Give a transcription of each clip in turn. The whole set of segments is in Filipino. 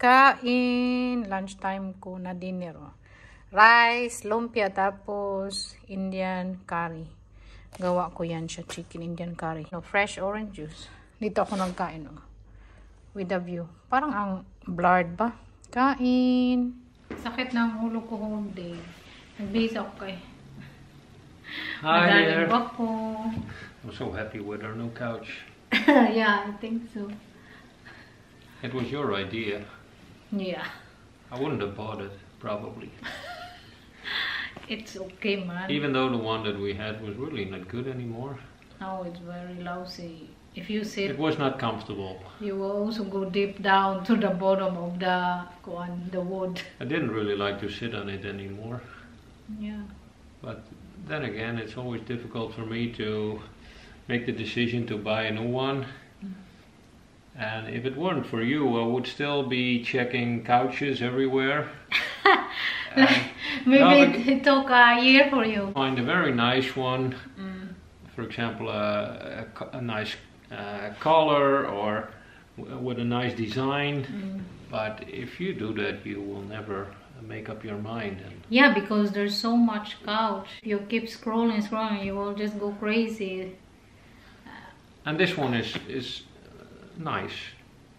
Kain! Lunchtime ko na dinner. Rice, lumpia, tapos Indian curry. Gawa ko yan siya, chicken Indian curry. No, fresh orange juice. Dito ako nagkain. With a view. Parang ang blurred ba? Kain! Sakit na ang ulo ko whole day. Nagbihis ako kay. Hi there. Ako. I'm so happy with our new couch. Yeah, I think so. It was your idea. Yeah. I wouldn't have bought it, probably. It's okay, man. Even though the one that we had was really not good anymore. No, it's very lousy. If you sit, It was not comfortable. you will also go deep down to the bottom of the wood. I didn't really like to sit on it anymore. Yeah. But then again, it's always difficult for me to make the decision to buy a new one. And if it weren't for you, I would still be checking couches everywhere. Maybe it took a year for you. Find a very nice one. For example, a nice color or with a nice design. But if you do that, you will never make up your mind. Yeah, because there's so much couch. If you keep scrolling, you will just go crazy. And this one is nice.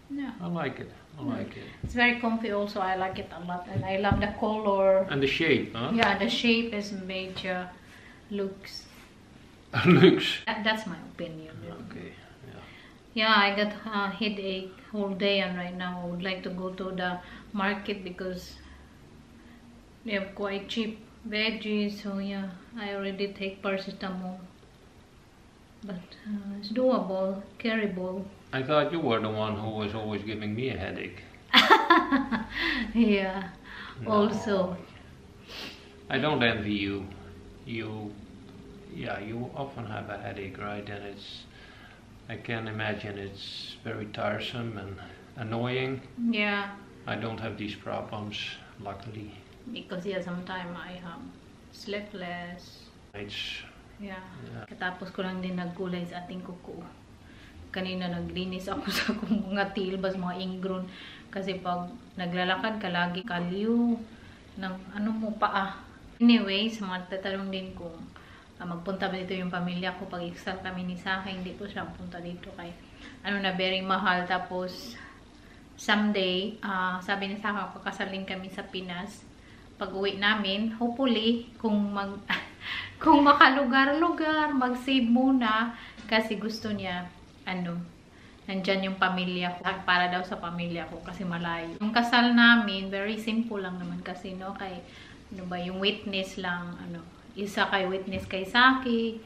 Yeah. I like it. I like it. It's very comfy also. I like it a lot. And I love the color. And the shape, huh? Yeah, the shape is major. Looks. Looks. That's my opinion. Okay. Yeah, I got a headache whole day, and right now I would like to go to the market because they have quite cheap veggies. So yeah, I already take paracetamol, but it's doable, carryable. I thought you were the one who was always giving me a headache. Yeah. No. Also, I don't envy you. You often have a headache, right? And I can imagine it's very tiresome and annoying. yeah, I don't have these problems, luckily. because yeah, sometimes I sleepless. It's Yeah. Katapos ko lang din naggulay sa ating kuko. Kanina naglinis ako sa akong mga tilbas, mga ingron. Kasi pag naglalakad ka lagi kalyo ng ano mo paa. Anyway, sa mga tatanong din kung magpunta ba dito yung pamilya ko. Pag iksal kami ni Saka, hindi po siya punta dito kay ano na very mahal. Tapos someday, sabi ni Saka, pagkasalin kami sa Pinas. Pag uwi namin, hopefully, kung makalugar-lugar, mag-save muna. Kasi gusto niya, nandyan yung pamilya ko. Para daw sa pamilya ko kasi malayo. Yung kasal namin, very simple lang naman kasi, no? Kay, yung witness lang, isa kay witness kay Saki,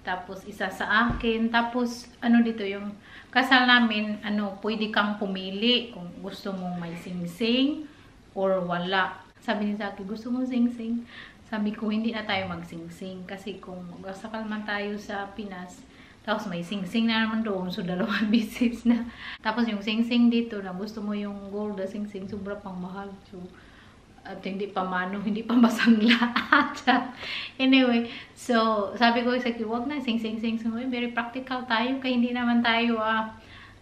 tapos isa sa akin, tapos, dito yung kasal namin, pwede kang pumili kung gusto mong may sing-sing or wala. Sabi ni Saki, gusto mong sing-sing? Sabi ko, hindi na tayo mag-sing-sing kasi kung magsakal man tayo sa Pinas, tapos may sing-sing na naman doon, so dalawang bisis na. Tapos yung sing-sing dito, na gusto mo yung gold na sing-sing, sobra pang mahal. So, at hindi pa masangla. Anyway, so, sabi ko sa wag na, sing-sing-sing. So, very practical tayo, kaya hindi naman tayo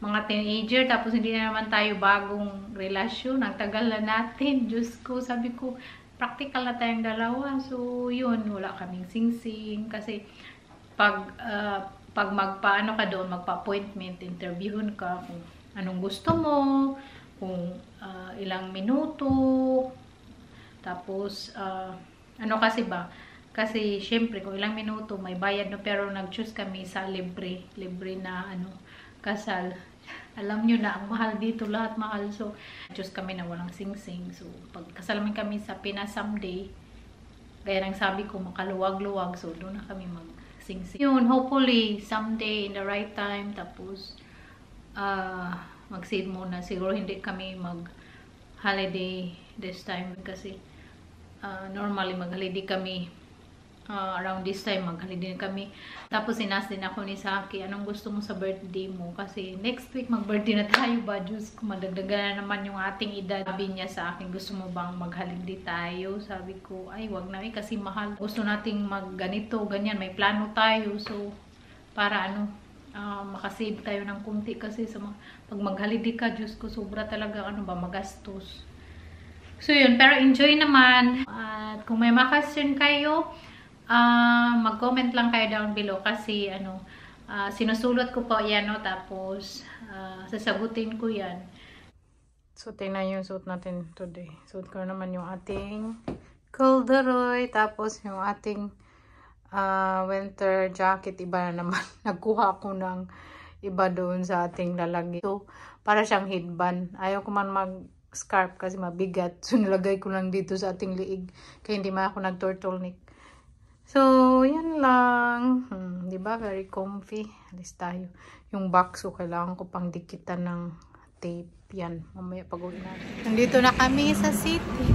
mga teenager, tapos hindi na naman tayo bagong relasyon. Ang tagal na natin. Diyos ko, sabi ko, practical na tayong dalawa. So, yun, wala kaming sing-sing. Kasi, pag magpaano ka doon, magpa-appointment, interviewin ka kung anong gusto mo, kung ilang minuto, tapos, kasi ba? Kasi, syempre, kung ilang minuto, may bayad, no? Pero nag-choose kami sa libre na, kasal. Alam nyo na, ang mahal dito, lahat mahal. So, choose kami na walang sing-sing. So, pag kasal kami sa Pinas someday, kaya nang sabi ko, makaluwag-luwag. So, doon na kami mag-sing-sing. Yun, hopefully, someday, in the right time, tapos, mag-save muna. Siguro hindi kami mag-holiday this time kasi normally mag-holiday kami around this time, mag-holiday kami. Tapos sinas din ako ni Saki, anong gusto mo sa birthday mo? Kasi next week mag-birthday na tayo ba? Diyos ko, madagdagan na naman yung ating edad. Sabi niya sa akin, gusto mo bang mag-holiday tayo? Sabi ko, ay wag na kasi mahal. Gusto nating mag-ganito, ganyan, may plano tayo. So, para makasave tayo ng kunti kasi sa pag mag-holiday ka, Diyos ko, sobra talaga magastos. So yun, pero enjoy naman. At kung may question kayo, mag-comment lang kayo down below kasi sinusulot ko po yan, no? Tapos sasagutin ko yan. So tingnan yung suot natin today. Suot ko naman yung ating corduroy, tapos yung ating winter jacket, iba na naman. Nagkuha ko ng iba doon sa ating lalagay. So para siyang headband. Ayaw ko man mag-scarf kasi mabigat. So nilagay ko lang dito sa ating liig. Kaya hindi man ako nag-turtleneck. So yan lang. Diba? Very comfy. Alis tayo. Yung box, so kailangan ko pang dikitan ng tape. Yan. Mamaya pag-uwi natin. Nandito na kami sa city.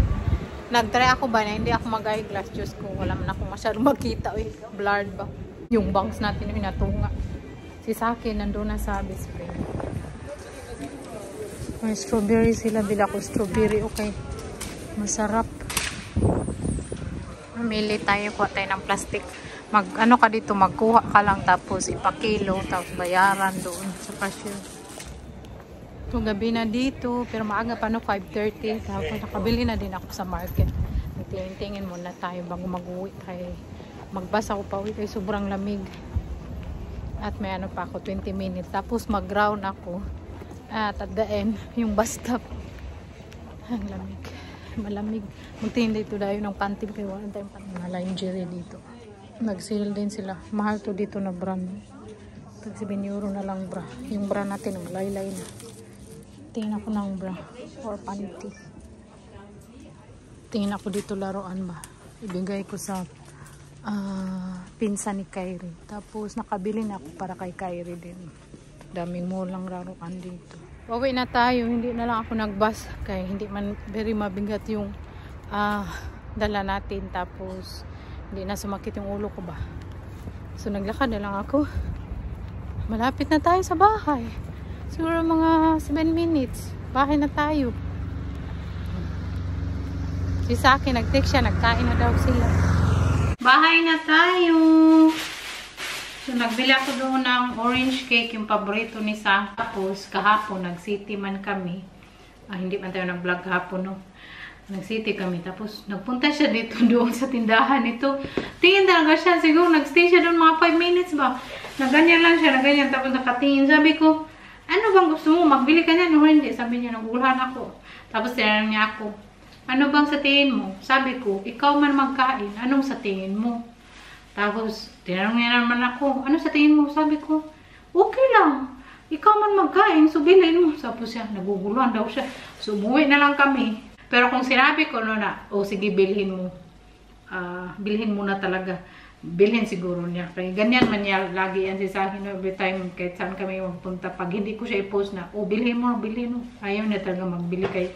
Nag-try ako ba na hindi ako mag-eyeglass. Diyos ko, wala man ako masyadong makita. Uy, blurred ba? Yung bangs natin yung natunga. Si Saki nandun na sa best friend. May strawberry sila. Bila ko strawberry. Okay. Masarap. Mamili tayo. Kuha tayo ng plastic. Ano ka dito, magkuha ka lang tapos ipakilo. Tapos bayaran doon sa cashier. So, gabi na dito, pero maaga pa 5:30. Tapos nakabili na din ako sa market. Tingin-tingin muna tayo bago mag-uwi. Magbasa ko pa uwi kaya sobrang lamig. At may pa ako, 20 minutes. Tapos mag-round ako. At the end, yung bus stop. Ang lamig. Malamig. Magtingin dito tayo ng panty. Kaya wala tayong panty. Mga lingerie dito. Nag-sale din sila. Mahal to dito na brand. Tag 7 euro na lang bra. Yung bra natin, ang laylay na. Tingin ako ng bra or panty. Tingin ako dito laruan ba. Ibigay ko sa pinsan ni Kyrie. Tapos nakabili na ako para kay Kyrie din. Daming mo lang laruan dito. Uwi na tayo. Hindi na lang ako nag-bus. Kaya hindi man very mabigat yung dala natin. Tapos hindi na sumakit yung ulo ko ba. So naglakad na lang ako. Malapit na tayo sa bahay. Siguro mga 7 minutes. Bahay na tayo. Si Saki nag-text siya. Nagkain na daw sila. Bahay na tayo. So nagbili ako doon ng orange cake. Yung paborito ni Saki. Tapos kahapon nag-city man kami. Hindi man tayo nag-vlog kahapon, no? Nag-city kami. Tapos nagpunta siya dito doon sa tindahan ito. Tingin talaga siya. Siguro nag-stay siya doon mga 5 minutes ba. Naganyan lang siya. Naganyan. Tapos nakatingin. Sabi ko, ano bang gusto mo? Magbili ka niyan o hindi? Sabi niya, naguluhan ako. Tapos tinanong niya ako, ano bang sa tingin mo? Sabi ko, ikaw man magkain. Anong sa tingin mo? Tapos tinanong niya naman ako, ano sa tingin mo? Sabi ko, okay lang. Ikaw man magkain, so bilhin mo. Tapos siya, naguguluhan daw siya. So umuwi na lang kami. Pero kung sinabi ko na, sige bilhin mo. Bilhin mo na talaga. Bilhin siguro niya. Kaya ganyan man niya lagi yan si Saki. Every time kahit saan kami magpunta. Pag hindi ko siya i-post na, bilhin mo, bilhin mo. Ayaw niya talaga magbili. Kaya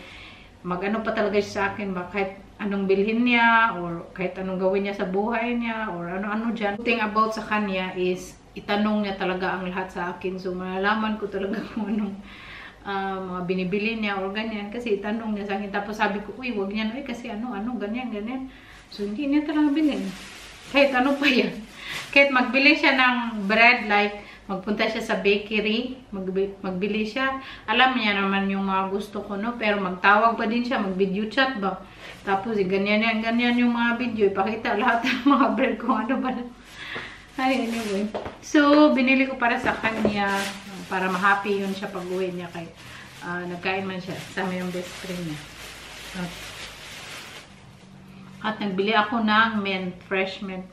mag-ano pa talaga siya sa akin. Kahit anong bilhin niya or kahit anong gawin niya sa buhay niya or ano-ano dyan. The thing about sa kanya is itanong niya talaga ang lahat sa akin. So malalaman ko talaga kung anong mga binibili niya or ganyan. Kasi itanong niya sa akin. Tapos sabi ko, uy, wag niyan. Uy, kasi ano, ganyan. So hindi niya talaga bilhin. Kahit ano pa yan. Kahit magbili siya ng bread, like magpunta siya sa bakery, magbili siya. Alam niya naman yung mga gusto ko, no? Pero magtawag pa din siya, mag-video chat ba? Tapos ganyan yung mga video. Ipakita lahat ng mga bread kung ano ba. Ay, anyway. So, binili ko para sa kanya, para ma-happy yun siya pag-uwi niya. Kay, nagkain man siya sa amin yung best friend niya. At nagbili ako ng mint, fresh mint.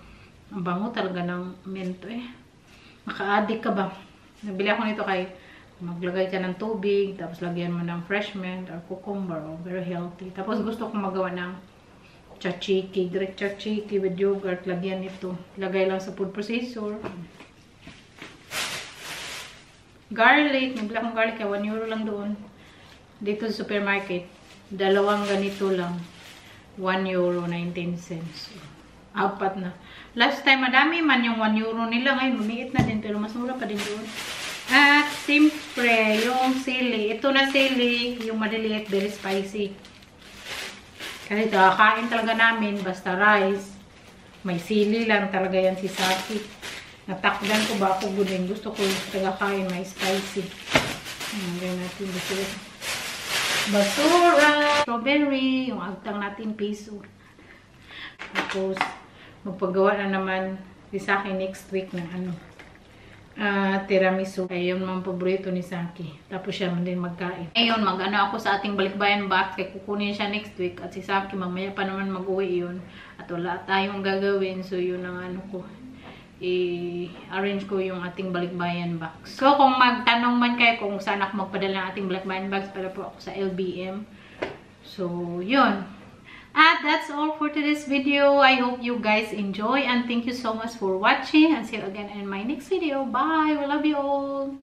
Ang bango talaga ng mint eh. Maka-addict ka ba? Nagbili ako nito kay maglagay ka ng tubig, tapos lagyan mo ng fresh mint or cucumber. Very healthy. Tapos gusto kong magawa ng tzatziki, direct tzatziki with yogurt. Lagyan ito. Lagay lang sa food processor. Garlic. Nagbili akong garlic kaya 1 euro lang doon. Dito sa supermarket. Dalawang ganito lang. 1 euro 19 cents. Apat na. Last time, madami man yung 1 euro nila. Ngayon, mamiit na din. Pero mas mura pa din doon. At, siyempre, yung sili. Ito na sili. Yung maliliit, very spicy. Kasi kakain talaga namin. Basta rice. May sili lang talaga yan si Saki. Natakdan ko ba ako gudin. Gusto ko yung tagakain, may spicy. Ngayon natin basura. Basura! Strawberry, yung agtang natin piso. Tapos, magpagawa na naman sa akin next week ng ano. Tiramisu. Ay, yun mga paborito ni Saki. Tapos siya man din magkain. Ayun, mag-ano ako sa ating balikbayan box. Kaya kukunin siya next week. At si Saki, mamaya pa naman mag-uwi yun. At wala tayong gagawin. So, yun ang ano ko. I-arrange ko yung ating balikbayan box. So, kung magtanong man kayo kung saan ako magpadala ng ating balikbayan box, para po ako sa LBM. So, yun. At that's all for today's video. I hope you guys enjoy and thank you so much for watching and see you again in my next video. Bye! We love you all!